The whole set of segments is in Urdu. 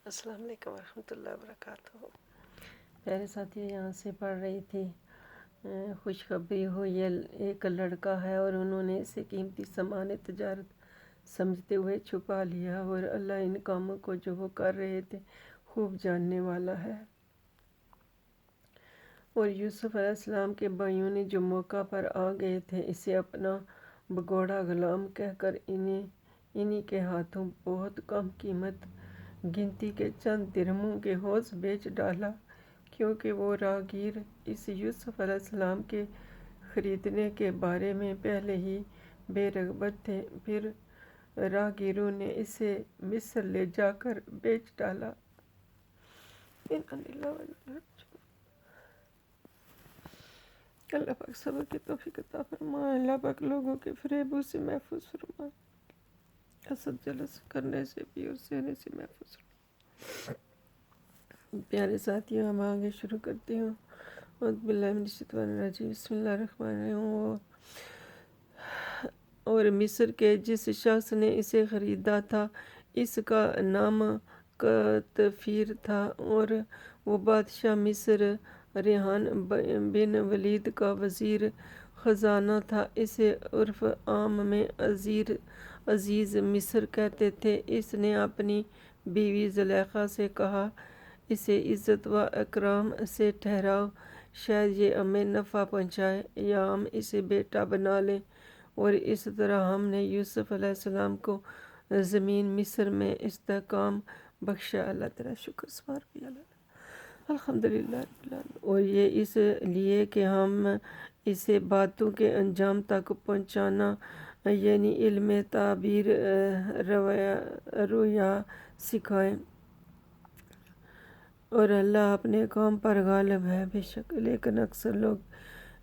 السلام علیکم ورحمۃ اللہ وبرکاتہ۔ پیارے ساتھیوں، یہاں سے پڑھ رہی تھی خوشخبری ہو، یہ ایک لڑکا ہے اور انہوں نے اسے قیمتی سامان تجارت سمجھتے ہوئے چھپا لیا، اور اللہ ان کاموں کو جو وہ کر رہے تھے خوب جاننے والا ہے۔ اور یوسف علیہ السلام کے بھائیوں نے جو موقع پر آ گئے تھے اسے اپنا بگوڑا غلام کہہ کر انہی کے ہاتھوں بہت کم قیمت گنتی کے چند درہموں کے حوض بیچ ڈالا، کیونکہ وہ راہگیر اس یوسف علیہ السلام کے خریدنے کے بارے میں پہلے ہی بے رغبت تھے۔ پھر راہگیروں نے اسے مصر لے جا کر بیچ ڈالا۔ اللہ پاک صبر کی توفیق عطا فرمائے۔ اللہ پاک لوگوں کے فریبوں سے محفوظ فرمائے، حسد جلس کرنے سے بھی اور سہنے سے محفوظ فرمائے۔ پیارے ساتھیوں، ہم آگے شروع کرتے ہوں۔ اعوذ باللہ من الشیطان الرجیم، بسم اللہ الرحمن الرحیم۔ اور مصر کے جس شخص نے اسے خریدا تھا اس کا نام قطفیر تھا، اور وہ بادشاہ مصر ریحان بن ولید کا وزیر خزانہ تھا۔ اسے عرف عام میں عزیز مصر کہتے تھے۔ اس نے اپنی بیوی زلیخا سے کہا، اسے عزت و اکرام سے ٹھہراؤ، شاید یہ ہمیں نفع پہنچائے یا ہم اسے بیٹا بنا لیں۔ اور اس طرح ہم نے یوسف علیہ السلام کو زمین مصر میں استحکام بخشا۔ اللہ تیرا شکر، سبحان ربی اللہ، الحمدللہ رب العالمین۔ اور یہ اس لیے کہ ہم اسے باتوں کے انجام تک پہنچانا، یعنی علم تعبیر، رؤیا سکھائیں۔ اور اللہ اپنے کام پر غالب ہے بے شک، لیکن اکثر لوگ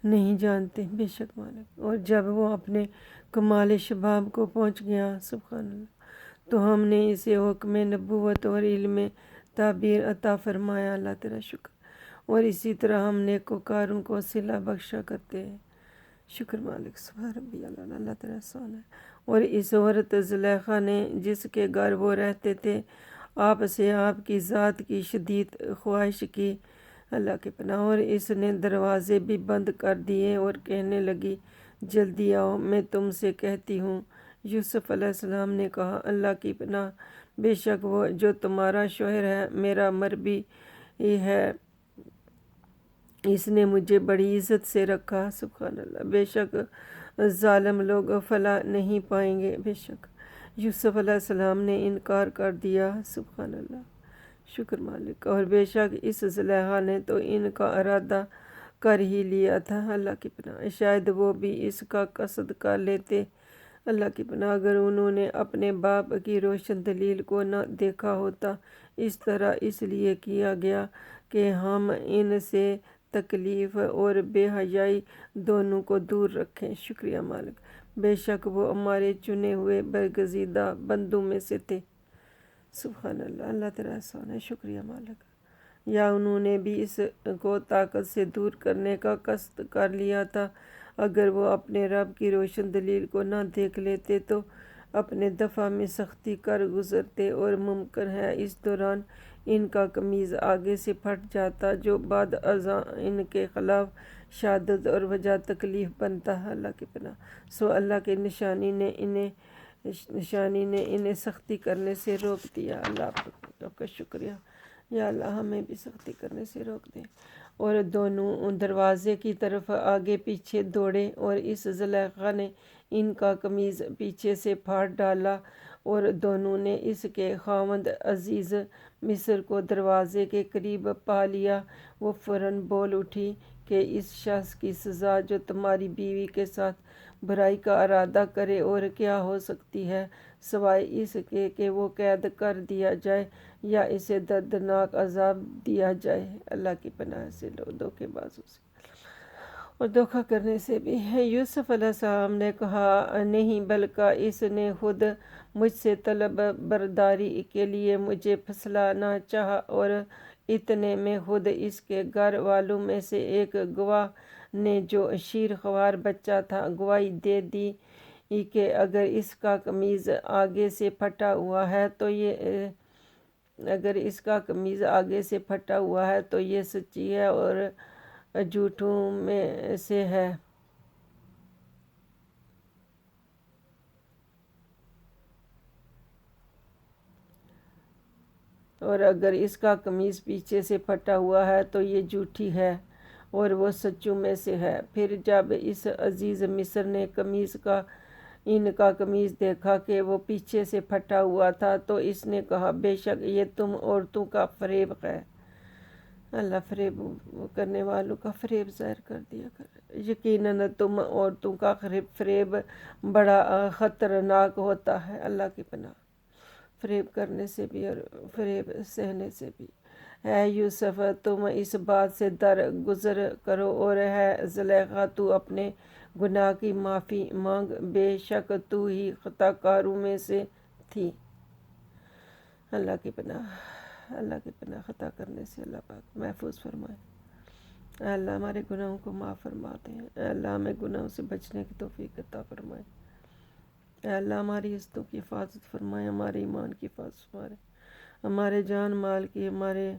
نہیں جانتے۔ بے شک مالک۔ اور جب وہ اپنے کمال شباب کو پہنچ گیا، سبحان اللہ، تو ہم نے اسے حکم نبوت اور علم تعبیر عطا فرمایا۔ اللہ تیرا شکر۔ اور اسی طرح ہم نیکوکاروں کو صلہ بخشا کرتے ہیں۔ شکر مالک، سبحان ربی اللہ، اللہ تیرا احسان ہے۔ اور اس عورت زلیخا نے جس کے گھر وہ رہتے تھے آپ سے آپ کی ذات کی شدید خواہش کی، اللہ کے پناہ، اور اس نے دروازے بھی بند کر دیے اور کہنے لگی، جلدی آؤ، میں تم سے کہتی ہوں۔ یوسف علیہ السلام نے کہا، اللہ کی پناہ، بے شک وہ جو تمہارا شوہر ہے میرا مربی ہے، اس نے مجھے بڑی عزت سے رکھا۔ سبحان اللہ، بے شک ظالم لوگ فلاح نہیں پائیں گے۔ بے شک یوسف علیہ السلام نے انکار کر دیا۔ سبحان اللہ، شکر مالک۔ اور بے شک اس زلیخا نے تو ان کا ارادہ کر ہی لیا تھا۔ اللہ کی پناہ، شاید وہ بھی اس کا قصد کر لیتے۔ اللہ کی پناہ، اگر انہوں نے اپنے باپ کی روشن دلیل کو نہ دیکھا ہوتا۔ اس طرح اس لیے کیا گیا کہ ہم ان سے تکلیف اور بے حیائی دونوں کو دور رکھیں۔ شکریہ مالک، بے شک وہ ہمارے چنے ہوئے برگزیدہ بندوں میں سے تھے۔ سبحان اللہ، اللہ تیرا احسان ہے، شکریہ مالک۔ یا انہوں نے بھی اس کو طاقت سے دور کرنے کا قصد کر لیا تھا۔ اگر وہ اپنے رب کی روشن دلیل کو نہ دیکھ لیتے تو اپنے دفاع میں سختی کر گزرتے، اور ممکن ہے اس دوران ان کا قمیض آگے سے پھٹ جاتا، جو بعد ازاں ان کے خلاف شہادت اور وجہ تکلیف بنتا ہے۔ اللہ کی پناہ، سو اللہ کی نشانی نے انہیں سختی کرنے سے روک دیا۔ اللہ آپ کا شکریہ، یا اللہ ہمیں بھی سختی کرنے سے روک دیں۔ اور دونوں دروازے کی طرف آگے پیچھے دوڑے، اور اس زلیخا نے ان کا قمیض پیچھے سے پھاڑ ڈالا، اور دونوں نے اس کے خاوند عزیز مصر کو دروازے کے قریب پا لیا۔ وہ فوراً بول اٹھی کہ اس شخص کی سزا جو تمہاری بیوی کے ساتھ برائی کا ارادہ کرے اور کیا ہو سکتی ہے، سوائے اس کے کہ وہ قید کر دیا جائے یا اسے دردناک عذاب دیا جائے۔ اللہ کی پناہ سے دھوکے بازوں سے اور دھوکہ کرنے سے بھی ہے۔ یوسف علیہ السلام نے کہا، نہیں، بلکہ اس نے خود مجھ سے طلب برداری کے لیے مجھے پھسلانا چاہا، اور اتنے میں خود اس کے گھر والوں میں سے ایک گواہ نے، جو شیر خوار بچہ تھا، گواہی دے دی کہ اگر اس کا قمیض آگے سے پھٹا ہوا ہے تو یہ اگر اس کا قمیض آگے سے پھٹا ہوا ہے تو یہ سچی ہے اور جھوٹوں میں سے ہے۔ اور اگر اس کا قمیض پیچھے سے پھٹا ہوا ہے تو یہ جھوٹی ہے اور وہ سچوں میں سے ہے۔ پھر جب اس عزیز مصر نے ان کا قمیض دیکھا کہ وہ پیچھے سے پھٹا ہوا تھا تو اس نے کہا بے شک یہ تم عورتوں کا فریب ہے۔ اللہ فریب کرنے والوں کا فریب ظاہر کر دیا کر۔ یقیناً تم عورتوں کا فریب بڑا خطرناک ہوتا ہے۔ اللہ کی پناہ فریب کرنے سے بھی اور فریب سہنے سے بھی۔ اے یوسف تم اس بات سے درگزر کرو اور ہے زلیخا تو اپنے گناہ کی معافی مانگ، بے شک تو ہی خطا کاروں میں سے تھی۔ اللہ کی پناہ خطا کرنے سے اللہ پاک محفوظ فرمائے۔ اے اللہ ہمارے گناہوں کو معاف فرما دیں۔ اے اللہ ہمیں گناہوں سے بچنے کی توفیق عطا فرمائے۔ اے اللہ ہماری عزتوں کی حفاظت فرمائے، ہمارے ایمان کی حفاظت فرمائے، ہمارے جان مال کی، ہمارے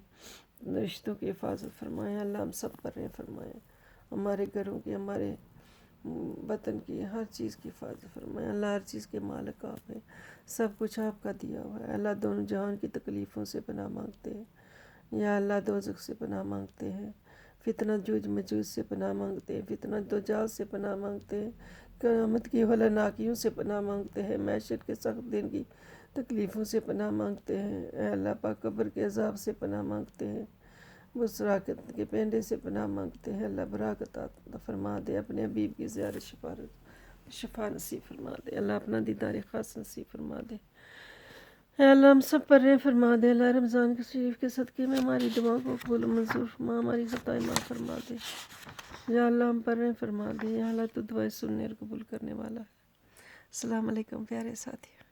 رشتوں کی حفاظت فرمائے۔ اللہ ہم سب پر رحم فرمائے، ہمارے گھروں کی، ہمارے وطن کی، ہر چیز کی حفاظت فرمائے۔ اللہ ہر چیز کے مالک آپ ہیں، سب کچھ آپ کا دیا ہوا ہے۔ اللہ دونوں جہان کی تکلیفوں سے پناہ مانگتے ہیں، یا اللہ دوزخ سے پناہ مانگتے ہیں، فتنہ جوج مجوج سے پناہ مانگتے ہیں، فتنہ دجال سے پناہ مانگتے ہیں، قیامت کی ہولناکیوں سے پناہ مانگتے ہیں، معیشت کے سخت دن کی تکلیفوں سے پناہ مانگتے ہیں۔ اے اللہ پاک قبر کے عذاب سے پناہ مانگتے ہیں، بسراقت کے پینڈے سے پناہ مانگتے ہیں۔ اللہ برکت عطا فرما دے، اپنے حبیب کی زیارت شفا نصیب فرما دے، اللہ اپنا دیدار خاص نصیب فرما دے۔ اے اللہ ہم سب پر رحم فرما دے، اللہ رمضان کے شریف کے صدقے میں ہماری دعا کو قبول و منظور فرما، ہماری خطائیں معاف فرما دے۔ یا اللہ ہم پر رحم فرما دے، یا اللہ تو دعائیں سننے اور قبول کرنے والا ہے۔ السلام علیکم پیارے ساتھی۔